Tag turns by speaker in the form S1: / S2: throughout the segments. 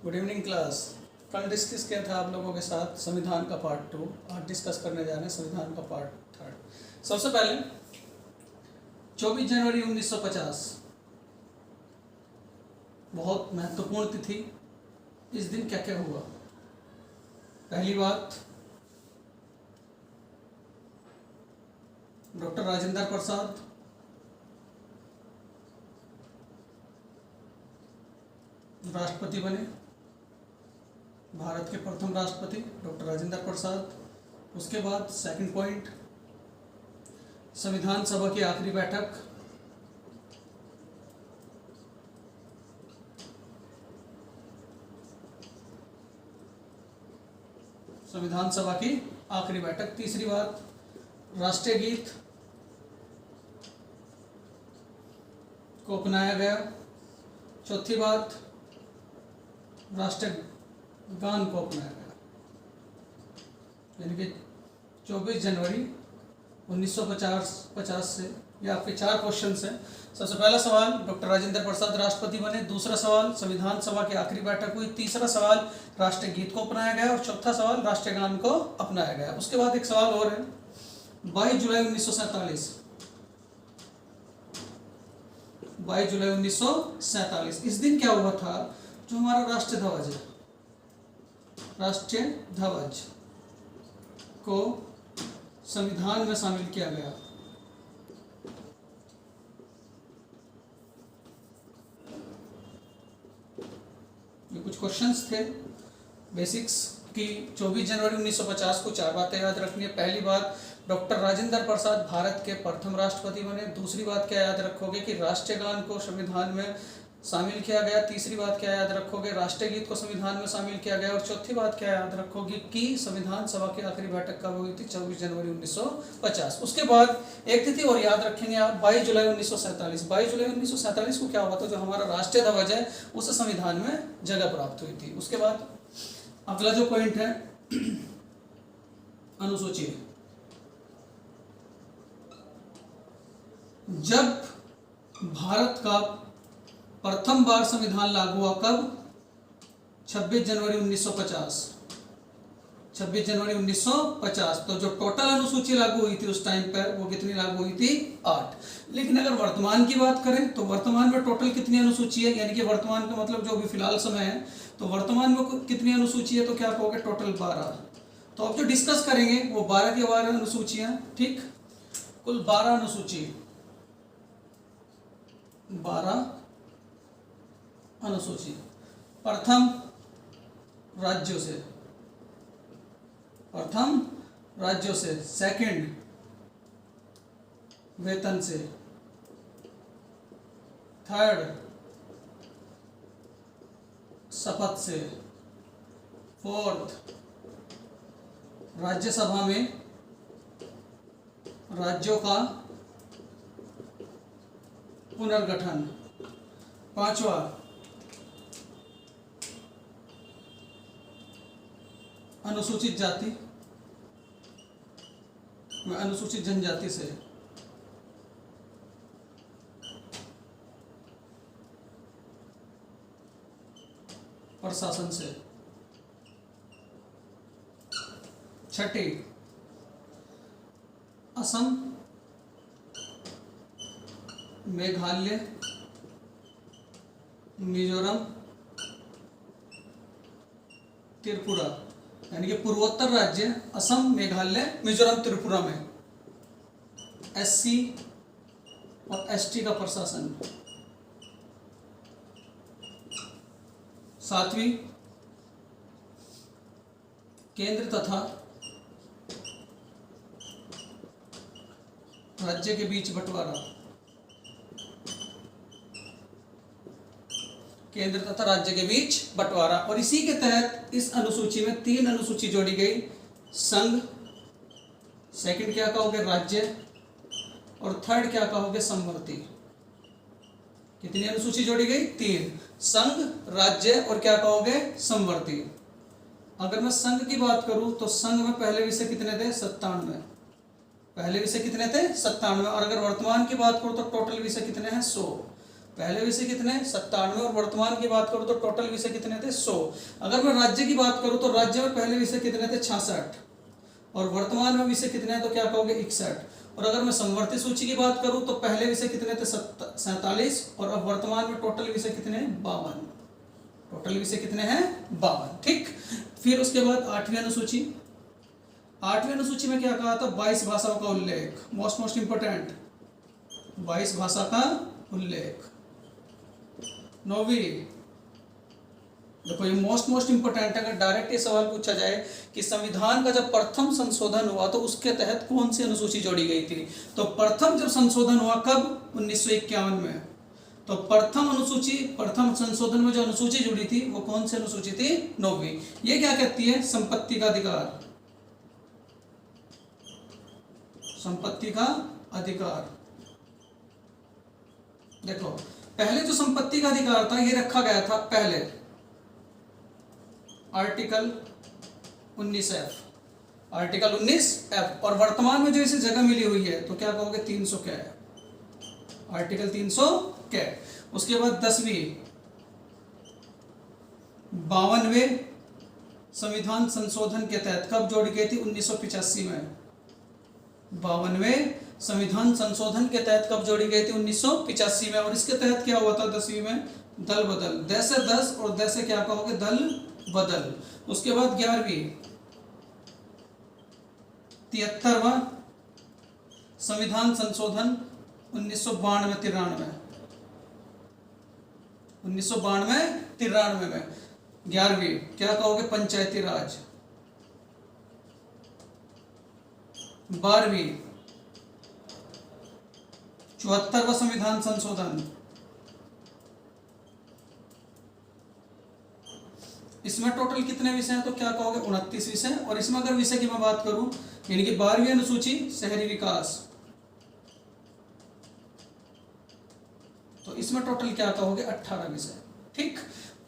S1: Good evening class. कल discuss किया था आप लोगों के साथ संविधान का पार्ट 2। आज डिस्कस करने जा रहे हैं संविधान का पार्ट 3। सबसे पहले 24 जनवरी 1950 बहुत महत्वपूर्ण तिथि। इस दिन क्या क्या हुआ? पहली बात, डॉक्टर राजेंद्र प्रसाद राष्ट्रपति बने, भारत के प्रथम राष्ट्रपति डॉक्टर राजेंद्र प्रसाद। उसके बाद सेकंड पॉइंट, संविधान सभा की आखिरी बैठक। संविधान सभा की आखिरी बैठक। तीसरी बात, राष्ट्रीय गीत को अपनाया गया। चौथी बात, राष्ट्रीय गान को अपनाया गया। यानी कि 24 जनवरी 1950 से ये आपके 4 क्वेश्चन हैं। सबसे पहला सवाल, डॉक्टर राजेंद्र प्रसाद राष्ट्रपति बने। दूसरा सवाल, संविधान सभा की आखिरी बैठक हुई। तीसरा सवाल, राष्ट्रीय गीत को अपनाया गया। और चौथा सवाल, राष्ट्रीय गान को अपनाया गया। उसके बाद एक सवाल और है, 22 जुलाई 1947। 22 जुलाई 1947 इस दिन क्या हुआ था? जो हमारा राष्ट्रीय ध्वज है, राष्ट्रीय ध्वज को संविधान में शामिल किया गया। ये कुछ क्वेश्चंस थे बेसिक्स की। 24 जनवरी 1950 को 4 बातें याद रखनी है। पहली बात, डॉक्टर राजेंद्र प्रसाद भारत के प्रथम राष्ट्रपति बने। दूसरी बात क्या याद रखोगे कि राष्ट्रीय गान को संविधान में शामिल किया गया। तीसरी बात क्या याद रखोगे, राष्ट्रीय गीत को संविधान में शामिल किया गया। और चौथी बात क्या याद रखोगे कि संविधान सभा की आखिरी बैठक कब हुई थी? 24 जनवरी 1950। उसके बाद एक तिथि और याद रखेंगे आप, 22 जुलाई 1947। 22 जुलाई 1947 को क्या हुआ था? जो हमारा राष्ट्रीय ध्वज है उसे संविधान में जगह प्राप्त हुई थी। उसके बाद अगला जो पॉइंट है, अनुसूची। जब भारत का प्रथम बार संविधान लागू हुआ कब? 26 जनवरी 1950। 26 जनवरी 1950। तो जो टोटल अनुसूची लागू हुई थी उस टाइम पर वो कितनी लागू हुई थी? 8। लेकिन अगर वर्तमान की बात करें तो वर्तमान में टोटल कितनी अनुसूची है? यानी कि वर्तमान का मतलब जो भी फिलहाल समय है, तो वर्तमान में कितनी अनुसूची है? तो क्या कहोगे? टोटल 12। तो अब जो डिस्कस करेंगे वो 12 की 12 अनुसूचियां, ठीक, कुल 12 अनुसूची, 12 अनुसूची। प्रथम राज्यों से, प्रथम राज्यों से। सेकंड, वेतन से। थर्ड, शपथ से। फोर्थ, राज्यसभा में राज्यों का पुनर्गठन। पांचवा, अनुसूचित जाति व अनुसूचित जनजाति से। प्रशासन से। छठी, असम, मेघालय, मिजोरम, त्रिपुरा। यानी कि पूर्वोत्तर राज्य असम, मेघालय, मिजोरम, त्रिपुरा में एससी और एसटी का प्रशासन। सातवीं, केंद्र तथा राज्य के बीच बंटवारा। केंद्र तथा राज्य के बीच बंटवारा। और इसी के तहत इस अनुसूची में 3 अनुसूची जोड़ी गई, संघ, सेकंड क्या कहोगे? राज्य, और थर्ड क्या कहोगे? समवर्ती। कितनी अनुसूची जोड़ी गई? 3, संघ, राज्य और क्या कहोगे? समवर्ती। अगर मैं संघ की बात करूं तो संघ में पहले विषय कितने थे? 97। पहले विषय कितने थे? 97। और अगर वर्तमान की बात करूं तो टोटल विषय कितने हैं? 100। पहले विषय कितने 97 और वर्तमान की बात करूं तो टोटल विषय कितने थे 100। अगर मैं राज्य की बात करूं तो राज्य में पहले विषय कितने थे 66 और वर्तमान में विषय कितने हैं तो क्या कहोगे 61। और अगर मैं समवर्ती सूची की बात करूं तो पहले विषय कितने थे 47 और अब वर्तमान में टोटल विषय कितने हैं 52। टोटल विषय कितने हैं 52। ठीक, फिर उसके बाद 8वीं अनुसूची। 8वीं अनुसूची में क्या कहा था 22 भाषाओं का उल्लेख, मोस्ट इंपोर्टेंट 22 भाषा का उल्लेख। 9वीं, देखो ये मोस्ट इंपोर्टेंट है। अगर डायरेक्ट ये सवाल पूछा जाए कि संविधान का जब प्रथम संशोधन हुआ तो उसके तहत कौन सी अनुसूची जोड़ी गई थी, तो प्रथम जब संशोधन हुआ कब 1951 में, तो प्रथम संशोधन में जो अनुसूची जुड़ी थी वो कौन सी अनुसूची थी 9वीं। ये क्या कहती है संपत्ति का अधिकार, संपत्ति का अधिकार। देखो पहले जो संपत्ति का अधिकार था ये रखा गया था पहले आर्टिकल 19F, आर्टिकल 19F, और वर्तमान में जो इसे जगह मिली हुई है तो क्या कहोगे 300 क्या है, आर्टिकल 300 क्या है। उसके बाद 10वीं 52वें संविधान संशोधन के तहत कब जोड़ी गई थी 1985 में। 52वें संविधान संशोधन के तहत कब जोड़ी गई थी 1985 में। और इसके तहत क्या हुआ था 10वीं में दल बदल, 10 से 10 और 10 से क्या कहोगे दल बदल। उसके बाद 11वीं 73वां संविधान संशोधन 1992-93 में। 11वीं क्या कहोगे पंचायती राज। 12वीं 74वां संविधान संशोधन, इसमें टोटल कितने विषय हैं तो क्या कहोगे 29 विषय। और इसमें अगर विषय की मैं बात करूं यानी कि 12वीं अनुसूची शहरी विकास, तो इसमें टोटल क्या कहोगे 18 विषय। ठीक,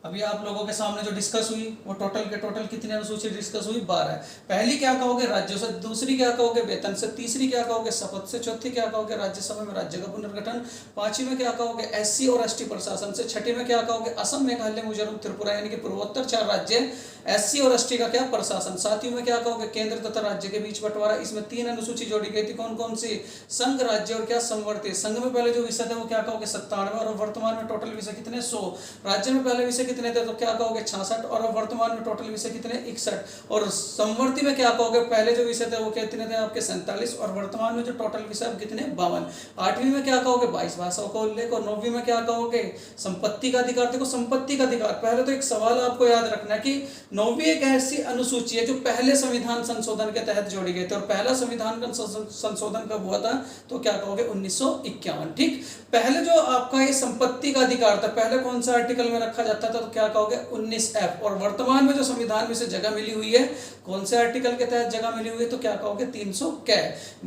S1: अभी आप लोगों के सामने जो डिस्कस हुई वो टोटल के टोटल कितनी अनुसूची डिस्कस हुई 12। पहली क्या कहोगे राज्यों से, दूसरी क्या कहोगे वेतन से, तीसरी क्या कहोगे शपथ से, चौथी क्या कहोगे राज्यसभा में राज्य का पुनर्गठन, 5वीं में क्या कहोगे SC और ST प्रशासन से, 6ठी में क्या कहोगे असम मेघालय मिजोरम त्रिपुरा यानी कि पूर्वोत्तर 4 राज्य SC और ST का क्या प्रशासन, 7वीं में क्या कहोगे केंद्र तथा राज्य के बीच बंटवारा। इसमें 3 अनुसूची जोड़ी गई थी, कौन कौन सी संघ राज्य और क्या संवर्ती। संघ में पहले जो विषय थे वो क्या कहोगे 97 और वर्तमान में टोटल विषय कितने 100। राज्य में पहले विषय कितने थे तो क्या कहोगे 66 और अब वर्तमान में टोटल विषय कितने 61। और संवर्ती में क्या कहोगे पहले जो विषय थे वो कितने थे आपके 47 और वर्तमान में जो टोटल विषय अब कितने 52। 8वीं में क्या कहोगे 22 भाषाओं का उल्लेख और 9वीं में क्या कहोगे संपत्ति का अधिकार। देखो संपत्ति का अधिकार, पहले तो एक सवाल आपको याद रखना कि 9वीं एक ऐसी अनुसूची है जो पहले संविधान संशोधन के तहत जोड़ी गई थी और पहला संविधान का संशोधन कब हुआ था तो क्या कहोगे 1951। ठीक, पहले जो आपका ये संपत्ति का अधिकार था पहले कौन सा आर्टिकल में रखा जाता था तो क्या कहोगे 19F। और वर्तमान में जो संविधान में से जगह मिली हुई है कौन से आर्टिकल के तहत जगह मिली हुई है तो क्या कहोगे 300 क्या।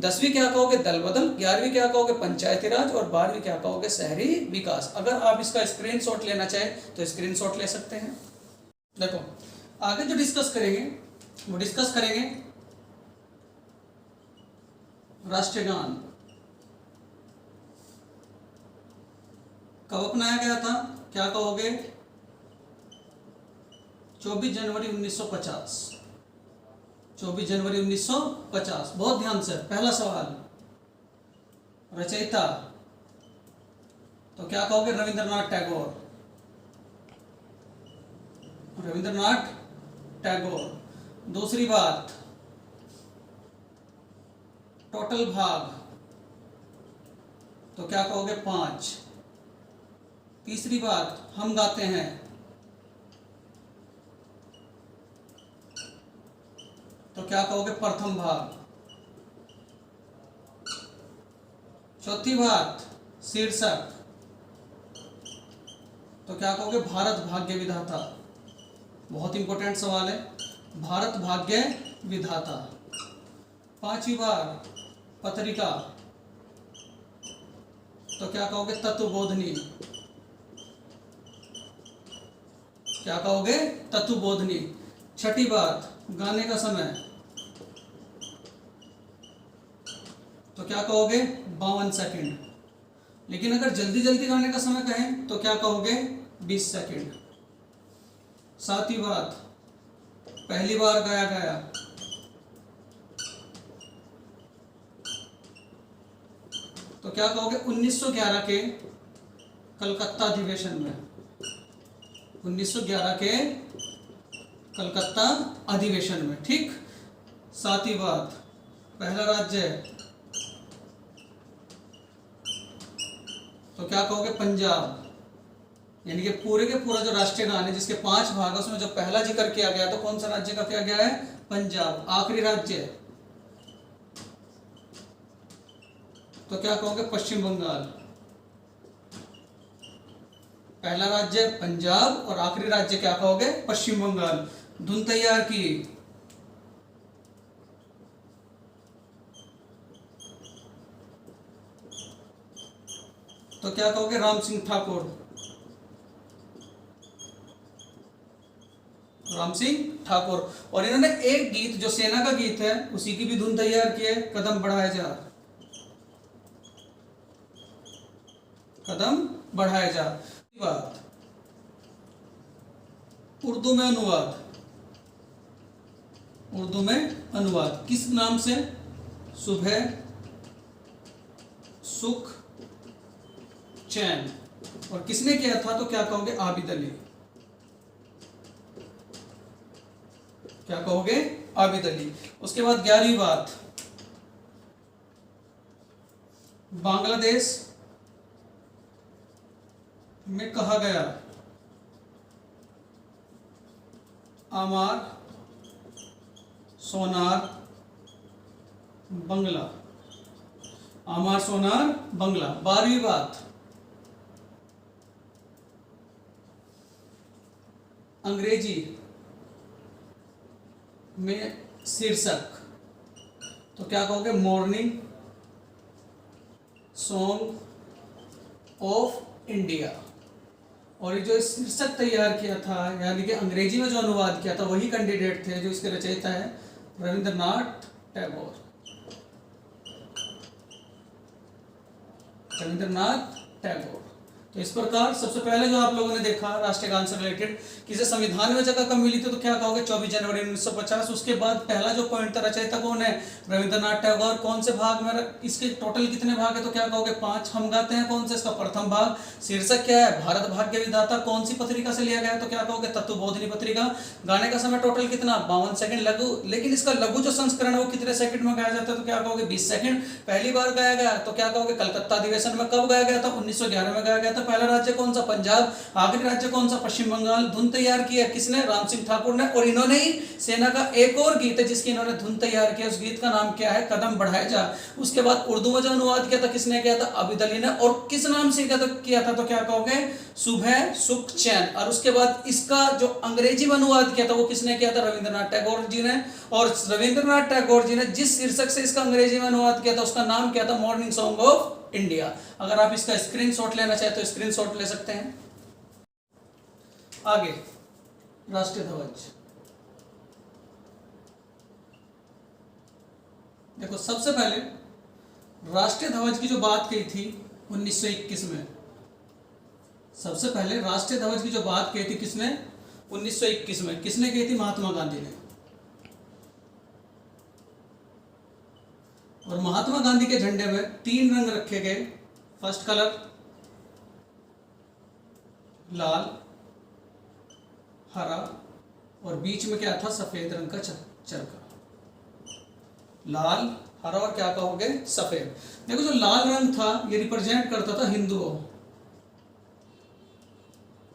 S1: 10वीं क्या कहोगे दल बदल, 11वीं क्या कहोगे पंचायती राज और 12वीं क्या कहोगे शहरी विकास। अगर आप इसका स्क्रीनशॉट लेना चाहें तो स्क्रीनशॉट ले सकते हैं। देखो आगे जो डिस्कस करेंगे वो डिस्कस करेंगे राष्ट्रीय गान कब अपनाया गया था, क्या कहोगे 24 जनवरी 1950। 24 जनवरी 1950। बहुत ध्यान से, पहला सवाल रचयिता तो क्या कहोगे रविंद्रनाथ टैगोर। रविंद्रनाथ टैगोर। दूसरी बात टोटल भाग तो क्या कहोगे 5। तीसरी बात हम गाते हैं तो क्या कहोगे प्रथम भाग। चौथी बात शीर्षक तो क्या कहोगे भारत भाग्य विधाता। बहुत इंपॉर्टेंट सवाल है, भारत भाग्य विधाता। 5वीं बार पत्रिका तो क्या कहोगे तत्वबोधनी। क्या कहोगे तत्वबोधनी। 6ठी बात गाने का समय तो क्या कहोगे 52 सेकंड। लेकिन अगर जल्दी जल्दी गाने का समय कहें तो क्या कहोगे? 20 सेकंड। सातवीं बात, पहली बार गाया गया, तो क्या कहोगे? 1911 के कलकत्ता अधिवेशन में। 1911 के कलकत्ता अधिवेशन में, ठीक। सातवीं बात, पहला राज्य, तो क्या कहोगे? पंजाब। यानी कि पूरे के पूरा जो राष्ट्रीय गान है जिसके 5 भाग है उसमें जो पहला जिक्र किया गया तो कौन सा राज्य का किया गया है? पंजाब। आखिरी राज्य तो क्या कहोगे? पश्चिम बंगाल। पहला राज्य पंजाब और आखिरी राज्य क्या कहोगे? पश्चिम बंगाल। धुन तैयार की, तो क्या कहोगे? राम सिंह ठाकुर। राम सिंह ठाकुर। और इन्होंने एक गीत जो सेना का गीत है उसी की भी धुन तैयार की है, कदम बढ़ाए जा। कदम बढ़ाए जा। बात, उर्दू में अनुवाद। उर्दू में अनुवाद किस नाम से? सुबह, सुख, चैन। और किसने किया था? तो क्या कहोगे? आबिद अली। क्या कहोगे? आबिद अली। उसके बाद 11वीं बात, बांग्लादेश में कहा गया आमार सोनार बंगला। आमार सोनार बंगला। 12वीं बात, अंग्रेजी में शीर्षक, तो क्या कहोगे? Morning song of India. और ये जो शीर्षक तैयार किया था यानी कि अंग्रेजी में जो अनुवाद किया था वही कैंडिडेट थे जो इसके रचयिता है रविंद्रनाथ टैगोर। रविंद्रनाथ टैगोर। तो इस प्रकार सबसे पहले जो आप लोगों ने देखा राष्ट्रीय गान से रिलेटेड किसे संविधान में जगह कब मिली थी तो क्या कहोगे? 24 जनवरी 1950। उसके बाद पहला जो पॉइंट था रचयिता कौन है? रविंद्रनाथ टैगोर। कौन से भाग में? इसके टोटल कितने भाग है? तो क्या कहोगे? 5। हम गाते हैं कौन से? इसका प्रथम भाग। शीर्षक क्या है? भारत भाग्य विधाता। कौन सी पत्रिका से लिया गया? तो क्या कहोगे? तत्वबोधिनी पत्रिका। गाने का समय टोटल कितना? 52 सेकंड लघु। लेकिन इसका लघु जो संस्करण है वो कितने सेकंड में गाया जाता है? तो क्या कहोगे? 20 सेकंड। पहली बार गाया गया तो क्या कहोगे? कलकत्ता अधिवेशन में। कब गाया गया था? 1911 में गाया गया था। पहला राज्य कौन सा? पंजाब। आखिरी राज्य कौन सा? पश्चिम बंगाल। धुन तैयार की है किसने? राम सिंह ठाकुर ने। और इन्होंने ही सेना का एक और गीत है जिसकी इन्होंने धुन तैयार किया, उस गीत का नाम क्या है? कदम बढ़ाए जा। उसके बाद उर्दू में जो अनुवाद किया था किसने किया था? आबिद अली ने। और किस नाम से किया था? तो क्या कहोगे? सुबह, सुख, चैन। और उसके बाद इसका जो अंग्रेजी में अनुवाद किया था वो किसने किया था? रविंद्रनाथ टैगोर जी ने। और रविंद्रनाथ टैगोर जी ने जिस शीर्षक से इसका अंग्रेजी में अनुवाद किया था उसका नाम क्या था? Morning song of India. अगर आप इसका स्क्रीनशॉट लेना चाहे तो स्क्रीनशॉट ले सकते हैं। आगे राष्ट्रीय ध्वज। देखो सबसे पहले राष्ट्रीय ध्वज की जो बात की थी 1921 में। सबसे पहले राष्ट्रीय ध्वज की जो बात की थी किसने? 1921 में। किसने की थी? महात्मा गांधी ने। और महात्मा गांधी के झंडे में 3 रंग रखे गए। फर्स्ट कलर लाल, हरा और बीच में क्या था? सफेद रंग का चरखा। लाल, हरा और क्या कहोगे? सफेद। देखो जो लाल रंग था ये रिप्रेजेंट करता था हिंदुओं।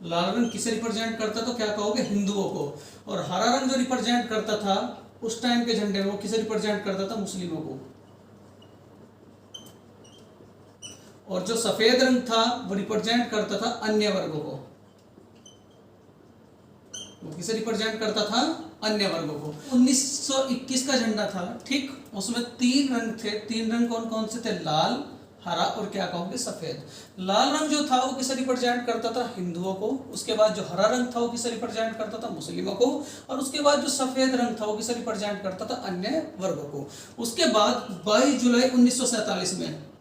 S1: लाल रंग किसे रिप्रेजेंट करता? तो क्या कहोगे? हिंदुओं को। और हरा रंग जो रिप्रेजेंट करता था उस टाइम के झंडे में वो किसे रिप्रेजेंट करता था? मुस्लिमों को। और जो सफेद रंग था वो रिप्रेजेंट करता था अन्य वर्गों को। वो किसे रिप्रेजेंट करता था? अन्य वर्गों को। 1921 का झंडा था, ठीक। उसमें 3 रंग थे। 3 रंग कौन कौन से थे? लाल, हरा और क्या कहोगे? सफेद। लाल रंग जो था वो किसे रिप्रेजेंट करता था? हिंदुओं को। उसके बाद जो हरा रंग था वो किसे रिप्रेजेंट करता था? मुस्लिमों को। और उसके बाद जो सफेद रंग था वो किसे रिप्रेजेंट करता था? अन्य वर्गों को। उसके बाद 22 जुलाई 1947 में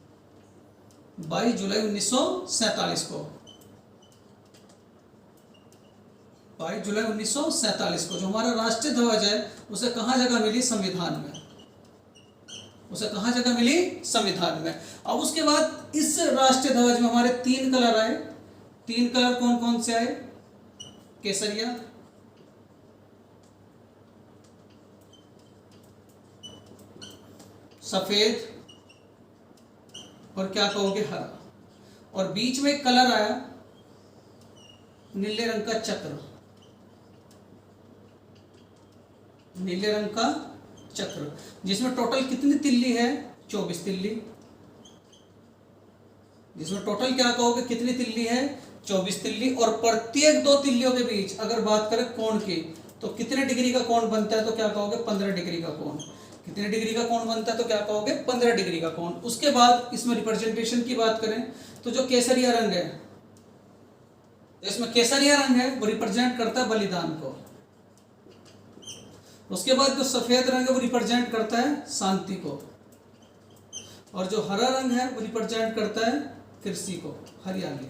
S1: 22 जुलाई 1947 को, 22 जुलाई 1947 को जो हमारा राष्ट्रीय ध्वज है उसे कहाँ जगह मिली? संविधान में। उसे कहाँ जगह मिली? संविधान में। अब उसके बाद इस राष्ट्रीय ध्वज में हमारे 3 कलर आए। 3 कलर कौन कौन से आए? केसरिया, सफेद और क्या कहोगे? हरा। और बीच में एक कलर आया नीले रंग का चक्र, नीले रंग का चक्र, जिसमें टोटल कितनी तिल्ली है? 24 तिल्ली। जिसमें टोटल क्या कहोगे? कितनी तिल्ली है? 24 तिल्ली। और प्रत्येक 2 तिल्लियों के बीच अगर बात करें कोण की तो कितने डिग्री का कोण बनता है? तो क्या कहोगे? 15 डिग्री का कोण। कितने डिग्री का कोण बनता है? तो क्या कहोगे? 15 डिग्री का कोण। उसके बाद इसमें रिप्रेजेंटेशन की बात करें तो जो केसरिया रंग है, इसमें केसरिया रंग है वो रिप्रेजेंट करता है बलिदान को। उसके बाद जो सफेद रंग है वो रिप्रेजेंट करता है शांति को, और जो हरा रंग है वो रिप्रेजेंट करता है कृषि को, हरियाली।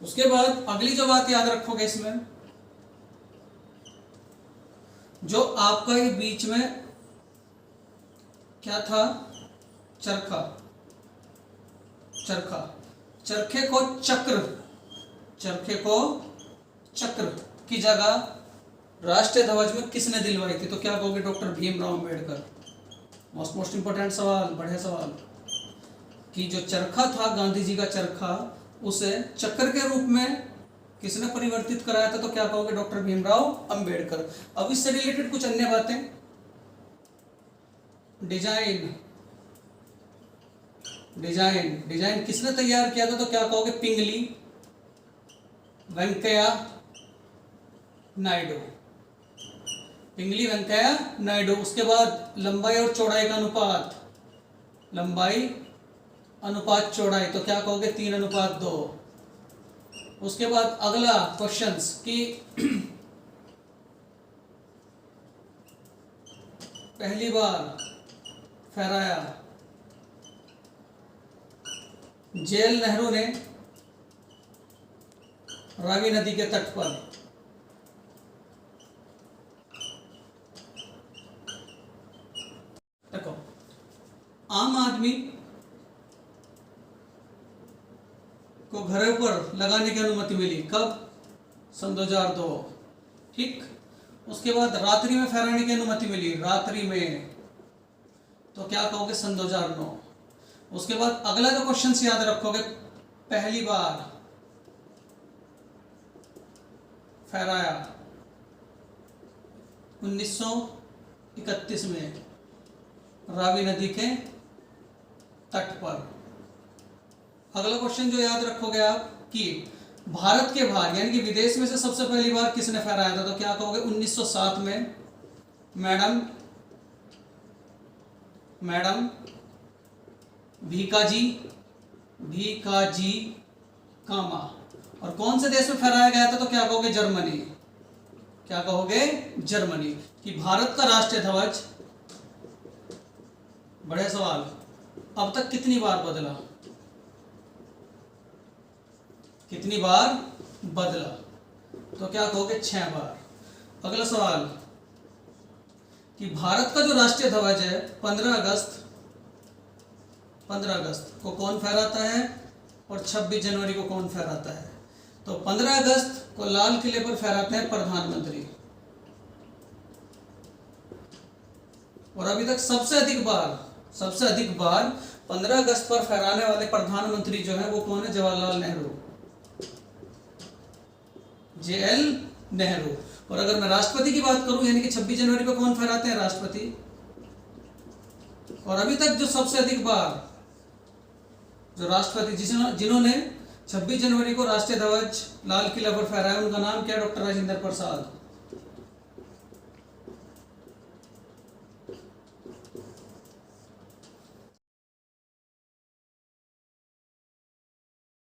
S1: उसके बाद अगली जो बात याद रखोगे इसमें, जो आपका ये बीच में क्या था? चरखा, चरखा, चरखे को चक्र, चरखे को चक्र की जगह राष्ट्रीय ध्वज में किसने दिलवाई थी? तो क्या कहोगे? Doctor Bhimrao Ambedkar. Most important सवाल, बढ़िया सवाल, कि जो चरखा था गांधी जी का चरखा, उसे चक्र के रूप में किसने परिवर्तित कराया था? तो क्या कहोगे? डॉक्टर भीमराव अंबेडकर। अब इससे रिलेटेड कुछ अन्य बातें, डिजाइन, डिजाइन, डिजाइन किसने तैयार किया था? तो क्या कहोगे? पिंगली वेंकैया नायडू, पिंगली वेंकैया नायडू। उसके बाद लंबाई और चौड़ाई का अनुपात, लंबाई अनुपात चौड़ाई, तो क्या कहोगे? 3:2। उसके बाद अगला क्वेश्चंस कि पहली बार फहराया जेल नेहरू ने रावी नदी के तट पर। देखो, आम आदमी को घरों पर लगाने की अनुमति मिली कब? सन 2002। ठीक। उसके बाद रात्रि में फहराने की अनुमति मिली, रात्रि में, तो क्या कहोगे? सन 2009। उसके बाद अगला जो क्वेश्चन याद रखोगे, पहली बार फहराया 1931 में रावी नदी के तट पर। अगला क्वेश्चन जो याद रखोगे आप कि भारत के बाहर यानी कि विदेश में से सबसे पहली बार किसने फहराया था? तो क्या कहोगे? 1907 में मैडम भीकाजी कामा। और कौन से देश में फहराया गया था? तो क्या कहोगे? जर्मनी। क्या कहोगे? जर्मनी। कि भारत का राष्ट्रीय ध्वज, बड़े सवाल, अब तक कितनी बार बदला? कितनी बार बदला? तो क्या कहोगे? 6 बार। अगला सवाल कि भारत का जो राष्ट्रीय ध्वज है 15 अगस्त को कौन फहराता है और 26 जनवरी को कौन फहराता है? तो 15 अगस्त को लाल किले पर फहराते हैं प्रधानमंत्री, और अभी तक सबसे अधिक बार 15 अगस्त पर फहराने वाले प्रधानमंत्री जो है वो कौन है? जवाहरलाल नेहरू, JL नेहरू। और अगर मैं राष्ट्रपति की बात करूं यानी कि 26 जनवरी को कौन फहराते हैं? राष्ट्रपति। और अभी तक जो सबसे अधिक बार जो राष्ट्रपति जिन्होंने 26 जनवरी को राष्ट्रीय ध्वज लाल किला पर फहराया, उनका नाम क्या है? डॉक्टर राजेंद्र प्रसाद।